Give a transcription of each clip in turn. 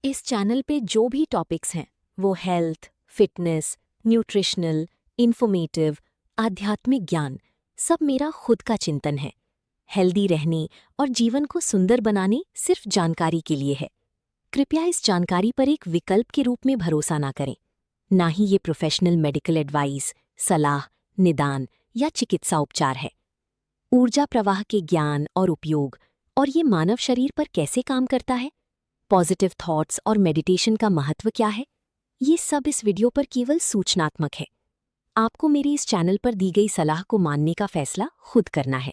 इस चैनल पे जो भी टॉपिक्स हैं वो हेल्थ, फिटनेस, न्यूट्रिशनल, इंफॉर्मेटिव, आध्यात्मिक ज्ञान सब मेरा खुद का चिंतन है। हेल्दी रहने और जीवन को सुंदर बनाने सिर्फ जानकारी के लिए है। कृपया इस जानकारी पर एक विकल्प के रूप में भरोसा ना करें। ना ही ये प्रोफेशनल मेडिकल एडवाइस, सलाह, निदान या चिकित्सा उपचार है। ऊर्जा प्रवाह के ज्ञान और उपयोग और ये मानव शरीर पर कैसे काम करता है, पॉजिटिव थॉट्स और मेडिटेशन का महत्व क्या है, ये सब इस वीडियो पर केवल सूचनात्मक है। आपको मेरी इस चैनल पर दी गई सलाह को मानने का फैसला खुद करना है।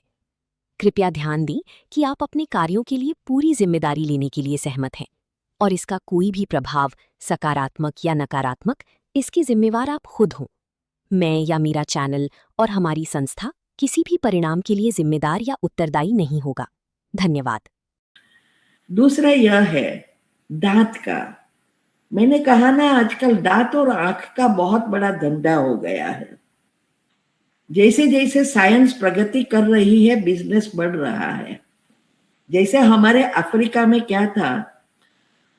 कृपया ध्यान दें कि आप अपने कार्यों के लिए पूरी जिम्मेदारी लेने के लिए सहमत हैं और इसका कोई भी प्रभाव, सकारात्मक या नकारात्मक, इसकी जिम्मेवार आप खुद हों। मैं या मेरा चैनल और हमारी संस्था किसी भी परिणाम के लिए जिम्मेदार या उत्तरदायी नहीं होगा। धन्यवाद। दूसरा यह है दांत का। मैंने कहा ना, आजकल दांत और आंख का बहुत बड़ा धंधा हो गया है। जैसे जैसे साइंस प्रगति कर रही है, बिजनेस बढ़ रहा है। जैसे हमारे अफ्रीका में क्या था,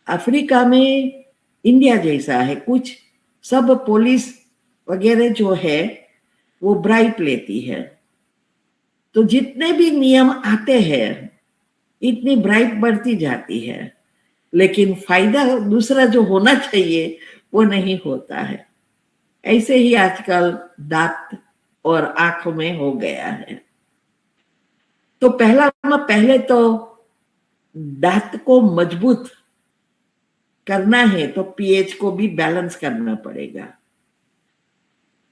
अफ्रीका में इंडिया जैसा है कुछ, सब पुलिस वगैरह जो है वो ब्राइब लेती है। तो जितने भी नियम आते हैं इतनी ब्राइब बढ़ती जाती है, लेकिन फायदा दूसरा जो होना चाहिए वो नहीं होता है। ऐसे ही आजकल दांत और आंखों में हो गया है। तो पहले तो दांत को मजबूत करना है तो पीएच को भी बैलेंस करना पड़ेगा।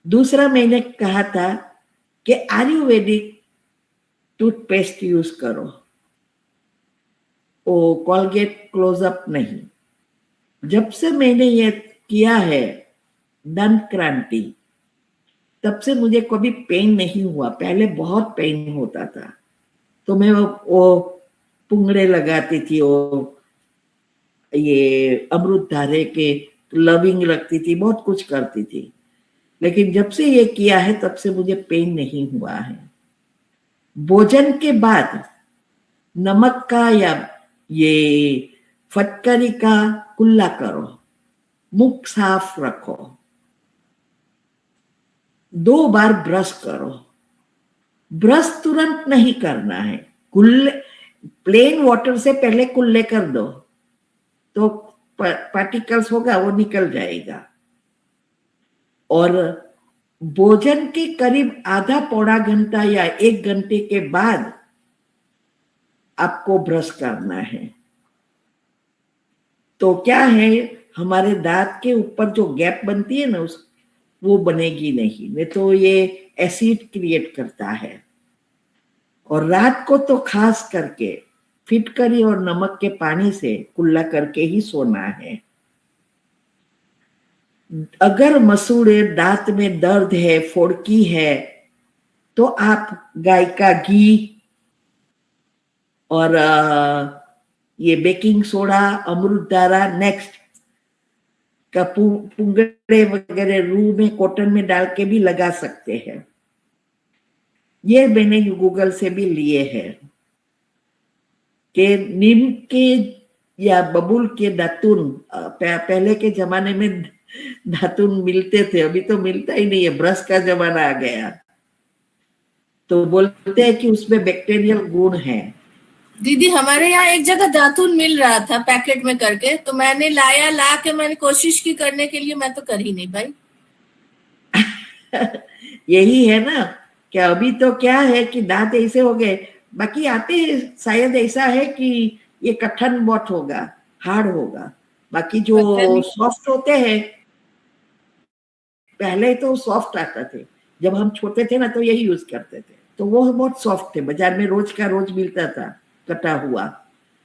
दूसरा मैंने कहा था कि आयुर्वेदिक टूथपेस्ट यूज करो, वो कोलगेट क्लोजअप नहीं। जब से मैंने ये किया है दंत क्रांति, तब से मुझे कभी पेन नहीं हुआ। पहले बहुत पेन होता था तो मैं वो पुंगड़े लगाती थी, वो ये अमृत धारे के लविंग लगती थी, बहुत कुछ करती थी। लेकिन जब से ये किया है तब से मुझे पेन नहीं हुआ है। भोजन के बाद नमक का या ये फटकरी का कुल्ला करो, मुख साफ रखो, 2 बार ब्रश करो। ब्रश तुरंत नहीं करना है, कुल्ले प्लेन वाटर से पहले कुल्ले कर दो तो पार्टिकल्स होगा वो निकल जाएगा। और भोजन के करीब आधा पौना घंटा या 1 घंटे के बाद आपको ब्रश करना है। तो क्या है, हमारे दांत के ऊपर जो गैप बनती है ना, वो बनेगी नहीं तो ये एसिड क्रिएट करता है। और रात को तो खास करके फिटकरी और नमक के पानी से कुल्ला करके ही सोना है। अगर मसूड़े दांत में दर्द है, फोड़की है, तो आप गाय का घी और ये बेकिंग सोडा, अमृतधारा नेक्स्ट का पुंगड़े वगैरह रूह में कॉटन में डाल के भी लगा सकते हैं। ये मैंने गूगल से भी लिए हैं कि नीम के या बबूल के दातुन, पहले के जमाने में दातुन मिलते थे, अभी तो मिलता ही नहीं है, ब्रश का जमाना आ गया। तो बोलते हैं कि उसमें बैक्टीरियल गुण है। दीदी, हमारे यहाँ एक जगह दातुन मिल रहा था पैकेट में करके, तो मैंने ला के मैंने कोशिश की करने के लिए, मैं तो कर ही नहीं भाई। यही है ना, क्या अभी तो क्या है कि दांत ऐसे हो गए, बाकी आते शायद ऐसा है कि ये कठिन बहुत होगा, हार्ड होगा। बाकी जो सॉफ्ट होते हैं, पहले तो सॉफ्ट आता थे, जब हम छोटे थे ना तो यही यूज करते थे, तो वो बहुत सॉफ्ट थे। बाजार में रोज का रोज मिलता था कटा हुआ।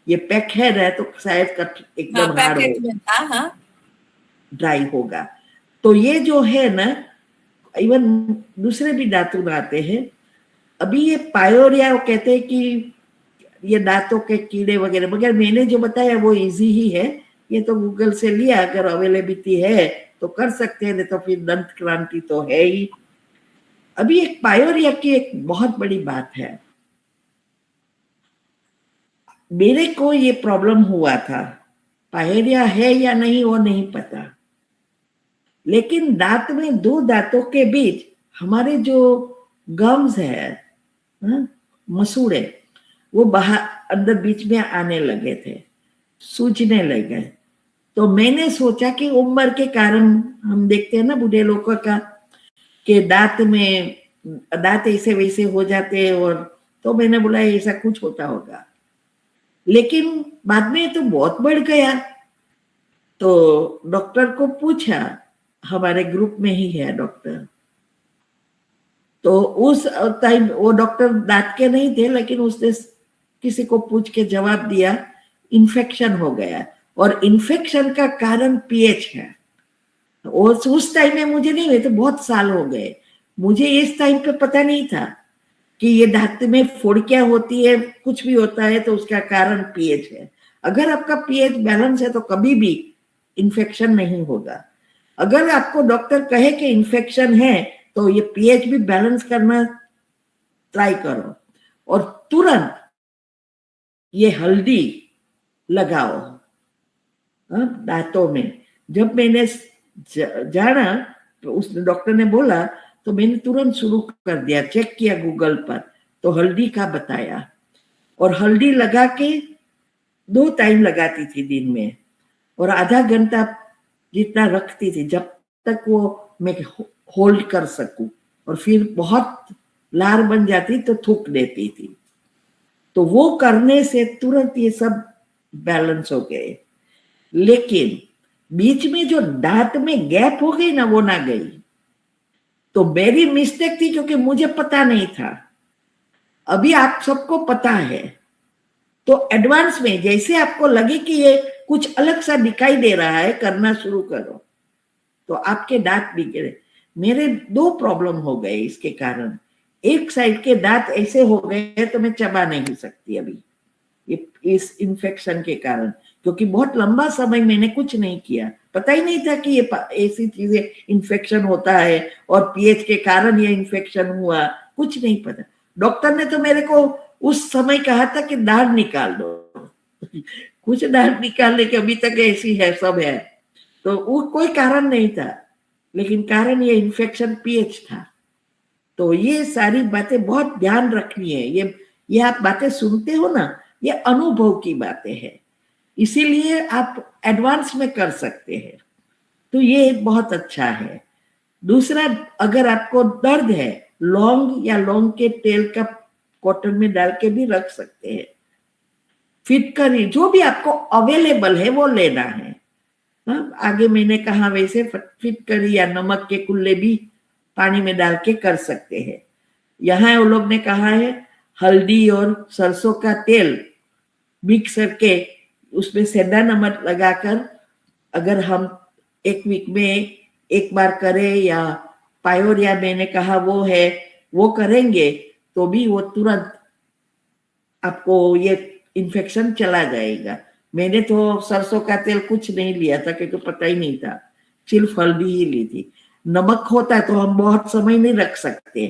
ये पैक है ना तो शायद एकदम हार्ड होगा, ड्राई होगा। तो ये जो है ना, इवन दूसरे भी दातुन आते हैं। अभी ये पायोरिया कहते हैं कि ये दांतों के कीड़े वगैरह, मगर मैंने जो बताया वो इजी ही है। ये तो गूगल से लिया, अगर अवेलेबिलिटी है तो कर सकते हैं, नहीं तो फिर दंत क्रांति तो है ही। अभी एक पायोरिया की एक बहुत बड़ी बात है। मेरे को ये प्रॉब्लम हुआ था पायरिया है या नहीं वो नहीं पता, लेकिन दांत में दो दांतों के बीच हमारे जो गम्स है, हाँ, मसूड़े, वो बाहर अंदर बीच में आने लगे थे, सूजने लगे। तो मैंने सोचा कि उम्र के कारण, हम देखते हैं ना बूढ़े लोगों का कि दांत ऐसे वैसे हो जाते हैं, और तो मैंने बोला ऐसा कुछ होता होगा, लेकिन बाद में तो बहुत बढ़ गया। तो डॉक्टर को पूछा, हमारे ग्रुप में ही है डॉक्टर, तो उस टाइम वो डॉक्टर दांत के नहीं थे, लेकिन उसने किसी को पूछ के जवाब दिया इन्फेक्शन हो गया, और इन्फेक्शन का कारण पीएच है। और उस टाइम में मुझे नहीं हुए, तो बहुत साल हो गए, मुझे इस टाइम पे पता नहीं था कि ये दांत में फोड़कियां होती है, कुछ भी होता है तो उसका कारण पीएच है। अगर आपका पीएच बैलेंस है तो कभी भी इन्फेक्शन नहीं होगा। अगर आपको डॉक्टर कहे कि इन्फेक्शन है तो ये पीएच भी बैलेंस करना ट्राई करो, और तुरंत ये हल्दी लगाओ दांतों में। जब मैंने जाना तो उस डॉक्टर ने बोला, तो मैंने तुरंत शुरू कर दिया, चेक किया गूगल पर, तो हल्दी का बताया, और हल्दी लगा के 2 टाइम लगाती थी दिन में, और आधा घंटा जितना रखती थी जब तक वो मैं होल्ड कर सकूं, और फिर बहुत लार बन जाती तो थूक देती थी। तो वो करने से तुरंत ये सब बैलेंस हो गए। लेकिन बीच में जो दांत में गैप हो गई ना, वो ना गई। तो मेरी मिस्टेक थी, क्योंकि मुझे पता नहीं था। अभी आप सबको पता है, तो एडवांस में जैसे आपको लगे कि ये कुछ अलग सा दिखाई दे रहा है, करना शुरू करो, तो आपके दांत बिगड़े। मेरे 2 प्रॉब्लम हो गए इसके कारण। एक साइड के दांत ऐसे हो गए तो मैं चबा नहीं सकती अभी, ये इस इन्फेक्शन के कारण, क्योंकि बहुत लंबा समय मैंने कुछ नहीं किया, पता ही नहीं था कि ये ऐसी चीजें इन्फेक्शन होता है, और पीएच के कारण ये इन्फेक्शन हुआ, कुछ नहीं पता। डॉक्टर ने तो मेरे को उस समय कहा था कि दाढ़ निकाल दो कुछ दाढ़ निकालने के अभी तक ऐसी है, सब है, तो वो कोई कारण नहीं था, लेकिन कारण ये इन्फेक्शन पीएच था। तो ये सारी बातें बहुत ध्यान रखनी है। ये आप बातें सुनते हो ना, ये अनुभव की बातें हैं, इसीलिए आप एडवांस में कर सकते हैं, तो ये बहुत अच्छा है। दूसरा, अगर आपको दर्द है, लौंग या लौंग के तेल का कॉटन में डाल के भी रख सकते हैं। फिटकरी जो भी आपको अवेलेबल है वो लेना है। आगे मैंने कहा वैसे फिटकरी या नमक के कुल्ले भी पानी में डाल के कर सकते हैं। यहाँ वो लोग ने कहा है हल्दी और सरसों का तेल मिक्स करके उसमें सेंधा नमक लगाकर अगर हम 1 वीक में 1 बार करें, या पायोरिया मैंने कहा वो है, वो करेंगे तो भी वो तुरंत आपको ये इन्फेक्शन चला जाएगा। मैंने तो सरसों का तेल कुछ नहीं लिया था, क्योंकि पता ही नहीं था, सिर्फ हल्दी ही ली थी। नमक होता है तो हम बहुत समय नहीं रख सकते,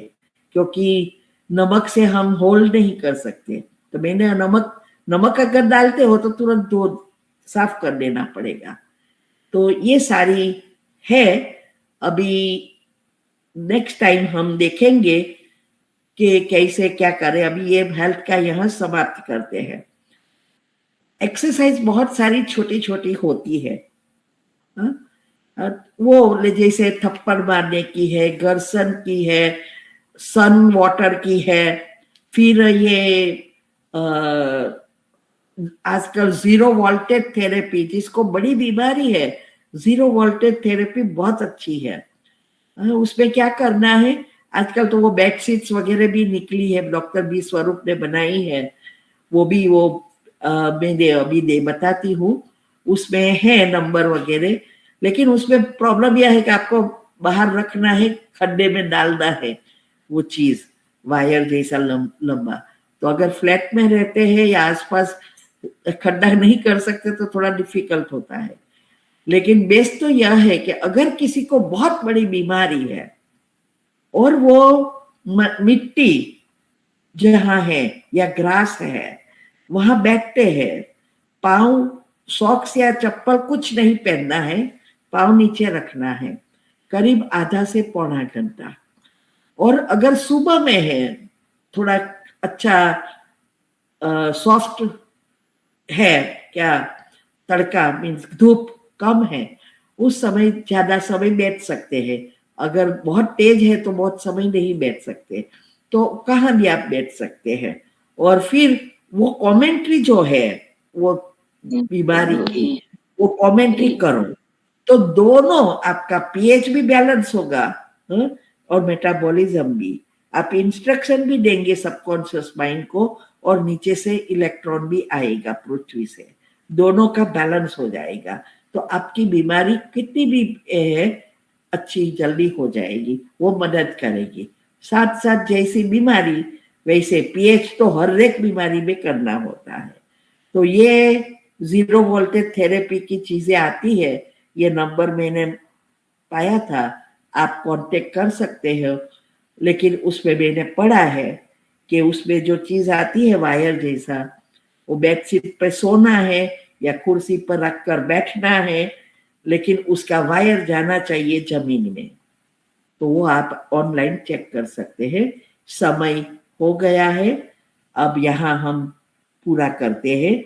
क्योंकि नमक से हम होल्ड नहीं कर सकते, तो मैंने नमक अगर डालते हो तो तुरंत धो साफ कर देना पड़ेगा। तो ये सारी है। अभी नेक्स्ट टाइम हम देखेंगे कि कैसे क्या करें। अभी ये हेल्थ का यहाँ समाप्त करते हैं। एक्सरसाइज बहुत सारी छोटी छोटी होती है, वो जैसे थप्पड़ मारने की है, गर्सन की है, सन वाटर की है, फिर ये आजकल जीरो वोल्टेज थेरेपी, जिसको बड़ी बीमारी है, जीरो वोल्टेज थेरेपी बहुत अच्छी है। उसमें क्या करना है, आजकल तो वो बेडशीट्स वगैरह भी निकली है, डॉक्टर बी स्वरूप ने बनाई है, वो मैं अभी बताती हूँ, उसमें है नंबर वगैरह। लेकिन उसमें प्रॉब्लम यह है कि आपको बाहर रखना है, खड्डे में डालना है वो चीज, वायर जैसा लंबा। तो अगर फ्लैट में रहते हैं या आसपास खड्डा नहीं कर सकते तो थोड़ा डिफिकल्ट होता है। लेकिन बेस्ट तो यह है कि अगर किसी को बहुत बड़ी बीमारी है और वो मिट्टी जहां है या ग्रास है वहां बैठते हैं, पाँव सॉक्स या चप्पल कुछ नहीं पहनना है, पाँव नीचे रखना है, करीब आधा से पौना घंटा। और अगर सुबह में है, थोड़ा अच्छा सॉफ्ट है, क्या तड़का मीन्स धूप कम है, उस समय ज्यादा समय बैठ सकते हैं। अगर बहुत तेज है तो बहुत समय नहीं बैठ सकते, तो कहाँ भी आप बैठ सकते हैं। और फिर वो कमेंट्री जो है वो बीमारी की, वो कमेंट्री करो, तो दोनों आपका पीएच भी बैलेंस होगा, और मेटाबॉलिज्म भी। आप इंस्ट्रक्शन भी देंगे सबकॉन्शियस माइंड को, और नीचे से इलेक्ट्रॉन भी आएगा पृथ्वी से, दोनों का बैलेंस हो जाएगा। तो आपकी बीमारी कितनी भी है, अच्छी जल्दी हो जाएगी, वो मदद करेगी। साथ साथ जैसी बीमारी वैसे पीएच तो हर एक बीमारी में करना होता है। तो ये जीरो वोल्टेज थेरेपी की चीजें आती है, ये नंबर मैंने पाया था, आप कांटेक्ट कर सकते हो। लेकिन उसमें मैंने पढ़ा है कि उसमें जो चीज आती है वायर जैसा, वो बेडशीट पे सोना है या कुर्सी पर रखकर बैठना है, लेकिन उसका वायर जाना चाहिए जमीन में। तो वो आप ऑनलाइन चेक कर सकते हैं। समय हो गया है, अब यहाँ हम पूरा करते हैं।